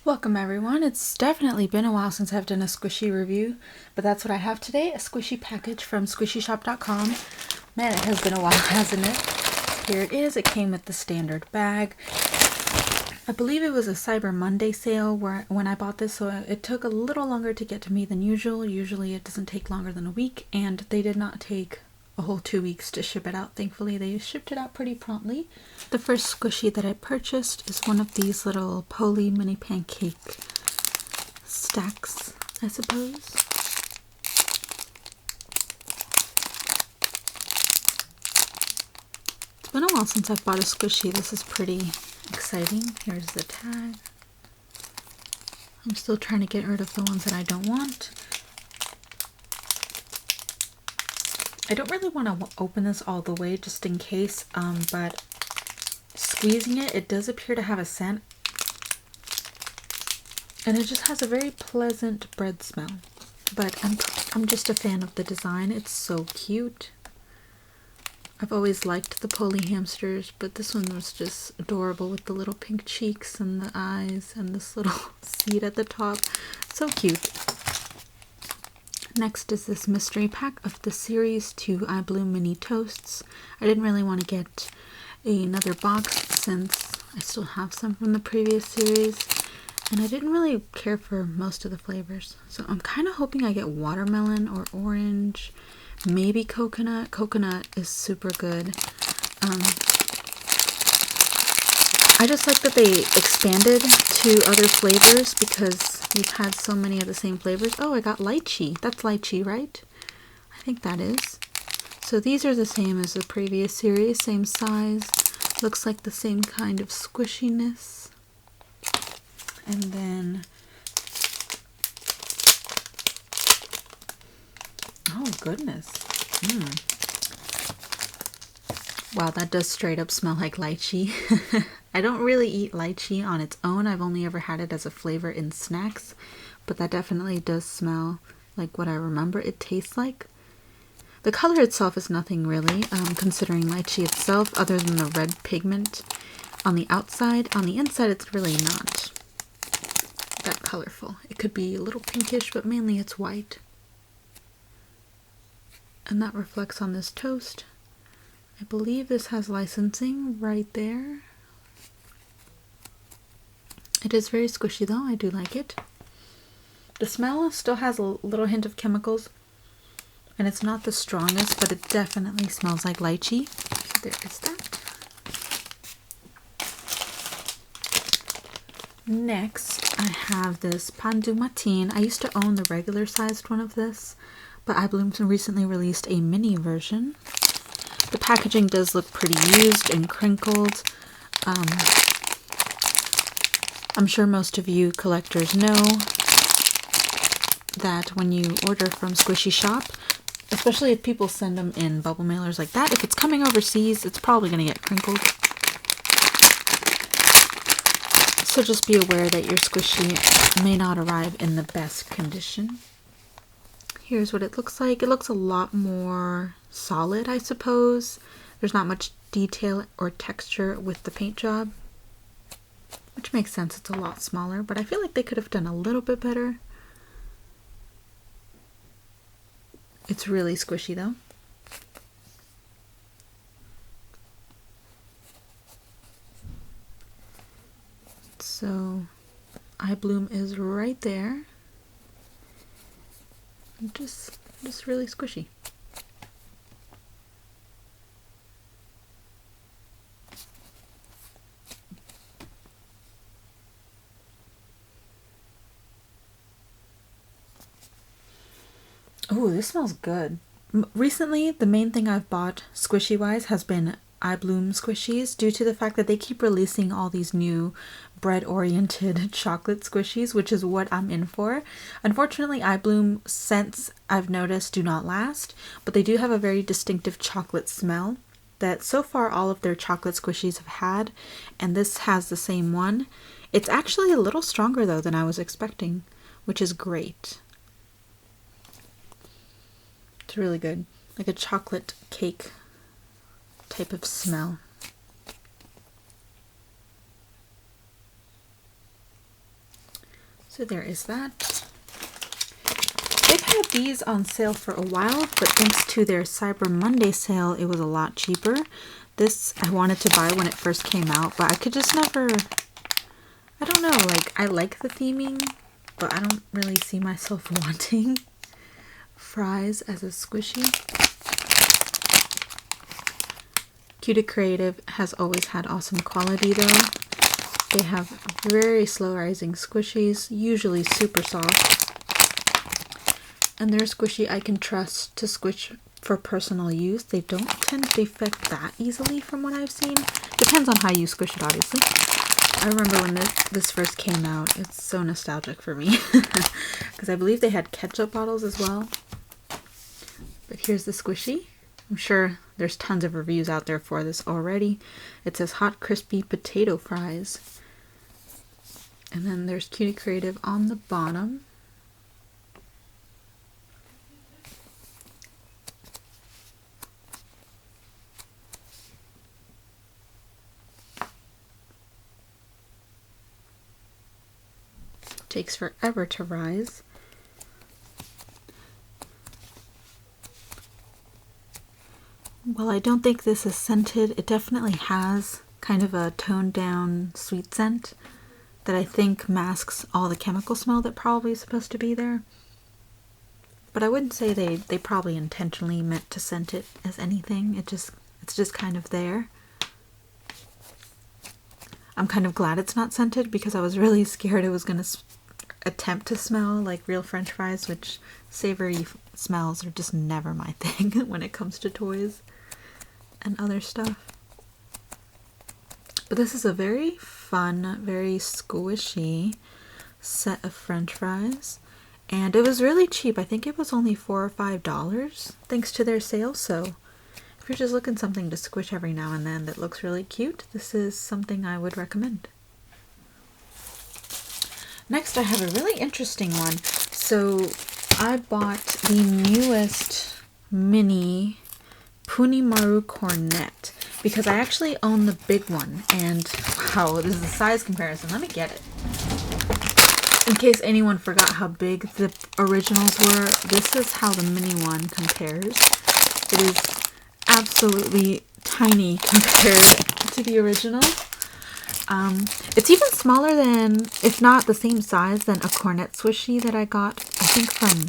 Welcome everyone. It's definitely been a while since I've done a squishy review, but that's what I have today, a squishy package from squishyshop.com. Man, it has been a while, hasn't it? Here it is. It came with the standard bag. I believe it was a Cyber Monday sale when I bought this, so it took a little longer to get to me than usual. Usually it doesn't take longer than a week, and they did not take a whole 2 weeks to ship it out. Thankfully, they shipped it out pretty promptly. The first squishy that I purchased is one of these little Poly mini pancake stacks, I suppose. It's been a while since I've bought a squishy. This is pretty exciting. Here's the tag. I'm still trying to get rid of the ones that I don't want. I don't really want to open this all the way just in case, but squeezing it, it does appear to have a scent. And it just has a very pleasant bread smell. But I'm just a fan of the design. It's so cute. I've always liked the Poly hamsters, but this one was just adorable with the little pink cheeks and the eyes and this little seed at the top. So cute. Next is this mystery pack of the Series 2 I Bloom Mini Toasts. I didn't really want to get another box since I still have some from the previous series, and I didn't really care for most of the flavors. So I'm kind of hoping I get watermelon or orange, maybe coconut. Coconut is super good. I just like that they expanded to other flavors because we've had so many of the same flavors. Oh, I got lychee. That's lychee, right? I think that is. So these are the same as the previous series, same size. Looks like the same kind of squishiness. And then, oh goodness. Wow, that does straight up smell like lychee. I don't really eat lychee on its own. I've only ever had it as a flavor in snacks, but that definitely does smell like what I remember it tastes like. The color itself is nothing really, considering lychee itself, other than the red pigment on the outside. On the inside, it's really not that colorful. It could be a little pinkish, but mainly it's white. And that reflects on this toast. I believe this has licensing right there. It is very squishy though, I do like it. The smell still has a little hint of chemicals, and it's not the strongest, but it definitely smells like lychee. So there is that. Next, I have this Pandu Mateen. I used to own the regular sized one of this, but I Bloom recently released a mini version. The packaging does look pretty used and crinkled. I'm sure most of you collectors know that when you order from Squishy Shop, especially if people send them in bubble mailers like that, if it's coming overseas, it's probably going to get crinkled. So just be aware that your squishy may not arrive in the best condition. Here's what it looks like. It looks a lot more solid, I suppose. There's not much detail or texture with the paint job, which makes sense. It's a lot smaller, but I feel like they could have done a little bit better. It's really squishy though. So I Bloom is right there. Just really squishy. Oh, this smells good. Recently, the main thing I've bought squishy-wise has been I Bloom squishies, due to the fact that they keep releasing all these new bread-oriented chocolate squishies, which is what I'm in for. Unfortunately, I Bloom scents, I've noticed, do not last, but they do have a very distinctive chocolate smell that so far all of their chocolate squishies have had, and this has the same one. It's actually a little stronger though than I was expecting, which is great. It's really good, like a chocolate cake type of smell. So there is that. They've had these on sale for a while, but thanks to their Cyber Monday sale, it was a lot cheaper. This I wanted to buy when it first came out, but I could just never, I don't know, like I like the theming, but I don't really see myself wanting fries as a squishy. Cutie Creative has always had awesome quality though. They have very slow rising squishies, usually super soft. And they're a squishy I can trust to squish for personal use. They don't tend to defect that easily from what I've seen. Depends on how you squish it, obviously. I remember when this first came out. It's so nostalgic for me. Because I believe they had ketchup bottles as well. But here's the squishy. I'm sure there's tons of reviews out there for this already. It says hot crispy potato fries. And then there's Cutie Creative on the bottom. Takes forever to rise. Well, I don't think this is scented. It definitely has kind of a toned down sweet scent that I think masks all the chemical smell that probably is supposed to be there. But I wouldn't say they probably intentionally meant to scent it as anything. It's just kind of there. I'm kind of glad it's not scented because I was really scared it was going to attempt to smell like real French fries, which savory smells are just never my thing when it comes to toys and other stuff. But this is a very fun, very squishy set of French fries, and it was really cheap. I think it was only $4 or $5 thanks to their sale. So if you're just looking something to squish every now and then that looks really cute, this is something I would recommend. Next, I have a really interesting one. So I bought the newest mini Maru Cornett because I actually own the big one. And wow, this is a size comparison. Let me get it. In case anyone forgot how big the originals were, this is how the mini one compares. It is absolutely tiny compared to the original. It's even smaller than, if not the same size, than a Cornett squishy that I got, I think from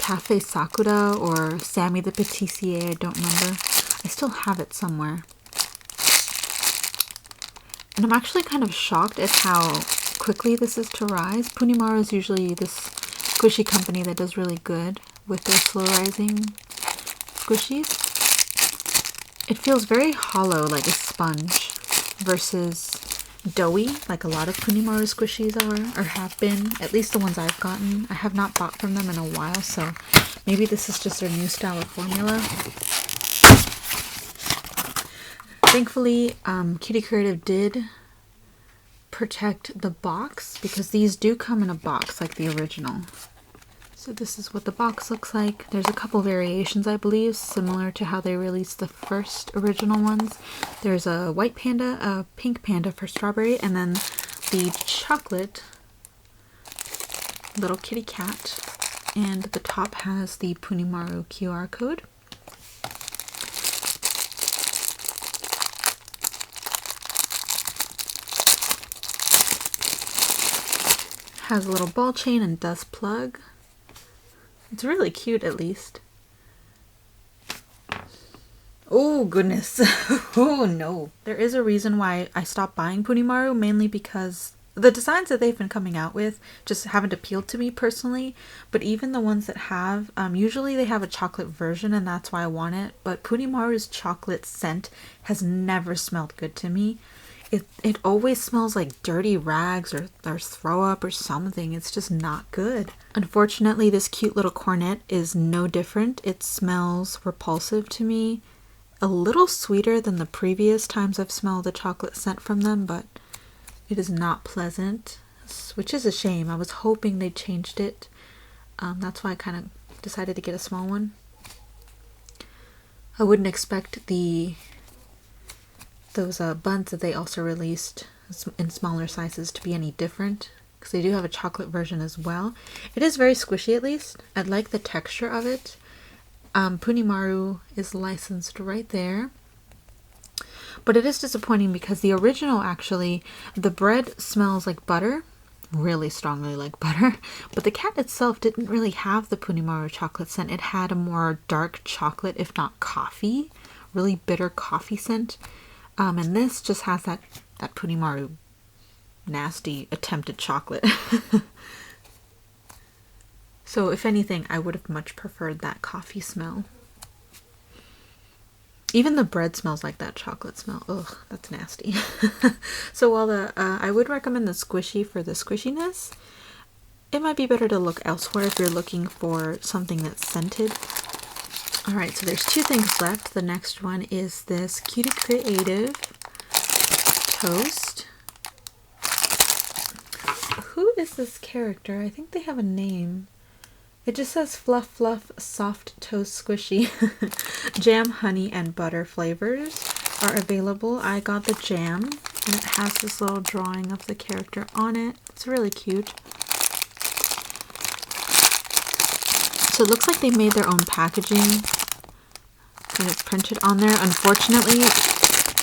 Cafe Sakura or Sammy the Patissier, I don't remember. I still have it somewhere. And I'm actually kind of shocked at how quickly this is to rise. Maru is usually this squishy company that does really good with their slow rising squishies. It feels very hollow, like a sponge, versus doughy, like a lot of Maru squishies are, or have been, at least the ones I've gotten. I have not bought from them in a while, so maybe this is just their new style of formula. Thankfully, Cutie Creative did protect the box, because these do come in a box like the original. So this is what the box looks like. There's a couple variations, I believe, similar to how they released the first original ones. There's a white panda, a pink panda for strawberry, and then the chocolate little kitty cat. And the top has the Maru QR code. Has a little ball chain and dust plug. It's really cute, at least. Oh, goodness. Oh, no. There is a reason why I stopped buying Maru, mainly because the designs that they've been coming out with just haven't appealed to me personally. But even the ones that have, usually they have a chocolate version, and that's why I want it. But Maru's chocolate scent has never smelled good to me. It always smells like dirty rags or throw up or something. It's just not good. Unfortunately, this cute little Cornett is no different. It smells repulsive to me. A little sweeter than the previous times I've smelled the chocolate scent from them, but it is not pleasant, which is a shame. I was hoping they changed it. That's why I kind of decided to get a small one. I wouldn't expect those buns that they also released in smaller sizes to be any different. because they do have a chocolate version as well. It is very squishy, at least. I like the texture of it. Maru is licensed right there. But it is disappointing because the original, actually, the bread smells like butter, really strongly like butter, but the cat itself didn't really have the Maru chocolate scent. It had a more dark chocolate, if not coffee, really bitter coffee scent. And this just has that Maru nasty attempted chocolate. So if anything, I would have much preferred that coffee smell. Even the bread smells like that chocolate smell. Ugh, that's nasty. So while I would recommend the squishy for the squishiness, it might be better to look elsewhere if you're looking for something that's scented. Alright, so there's two things left. The next one is this Cutie Creative toast. Who is this character? I think they have a name. It just says Fluff Fluff Soft Toast Squishy. Jam, honey, and butter flavors are available. I got the jam, and it has this little drawing of the character on it. It's really cute. So it looks like they made their own packaging, and it's printed on there. Unfortunately,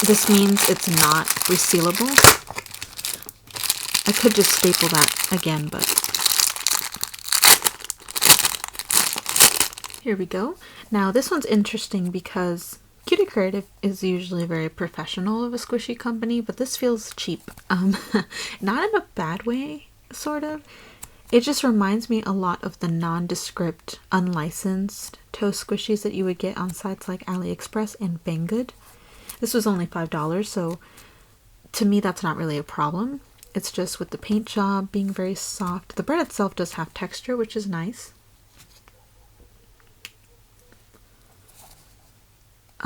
this means it's not resealable. I could just staple that again, but here we go. Now this one's interesting because Cutie Creative is usually very professional of a squishy company, but this feels cheap. Not in a bad way, sort of. It just reminds me a lot of the nondescript, unlicensed toast squishies that you would get on sites like AliExpress and Banggood. This was only $5, so to me that's not really a problem. It's just with the paint job being very soft. The bread itself does have texture, which is nice.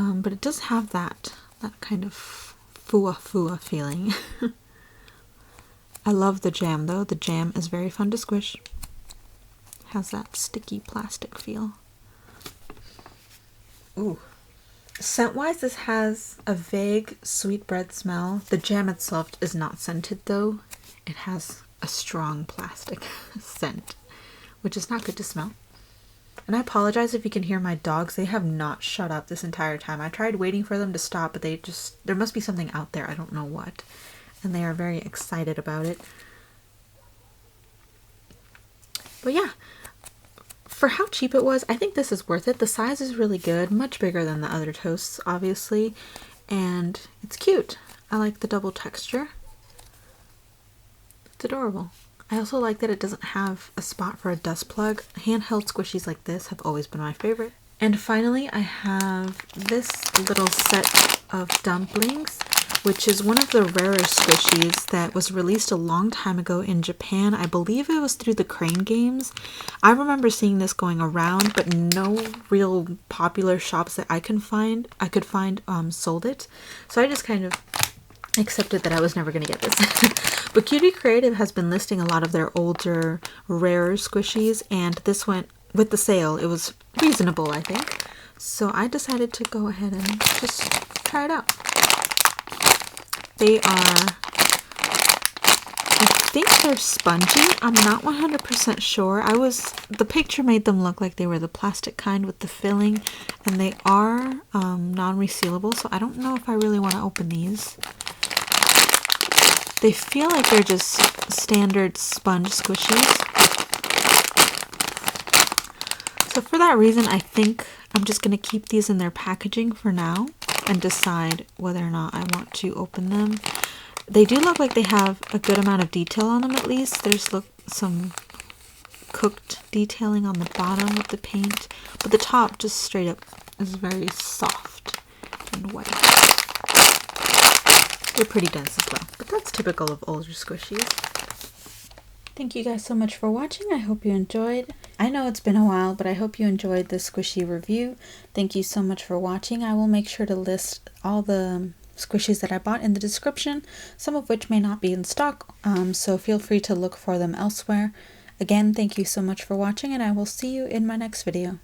But it does have that kind of fua feeling. I love the jam though. The jam is very fun to squish. Has that sticky plastic feel. Ooh. Scent-wise, this has a vague sweetbread smell. The jam itself is not scented though. It has a strong plastic scent, which is not good to smell. And I apologize if you can hear my dogs. They have not shut up this entire time. I tried waiting for them to stop, but there must be something out there. I don't know what. And they are very excited about it. But yeah, for how cheap it was, I think this is worth it. The size is really good, much bigger than the other toasts, obviously. And it's cute. I like the double texture. It's adorable. I also like that it doesn't have a spot for a dust plug. Handheld squishies like this have always been my favorite. And finally, I have this little set of dumplings, which is one of the rarer squishies that was released a long time ago in Japan. I believe it was through the Crane Games. I remember seeing this going around, but no real popular shops that I could find sold it. So I just kind of accepted that I was never going to get this. But Cutie Creative has been listing a lot of their older, rarer squishies, and this went with the sale. It was reasonable, I think. So I decided to go ahead and just try it out. They are, I think they're spongy. I'm not 100% sure. The picture made them look like they were the plastic kind with the filling, and they are non-resealable, so I don't know if I really want to open these. They feel like they're just standard sponge squishies. So for that reason, I think I'm just going to keep these in their packaging for now and decide whether or not I want to open them. They do look like they have a good amount of detail on them at least. There's some cooked detailing on the bottom with the paint, but the top just straight up is very soft and white. They're pretty dense as well, but that's typical of older squishies. Thank you guys so much for watching. I hope you enjoyed. I know it's been a while, but I hope you enjoyed this squishy review. Thank you so much for watching. I will make sure to list all the squishies that I bought in the description, some of which may not be in stock, so feel free to look for them elsewhere. Again, thank you so much for watching, and I will see you in my next video.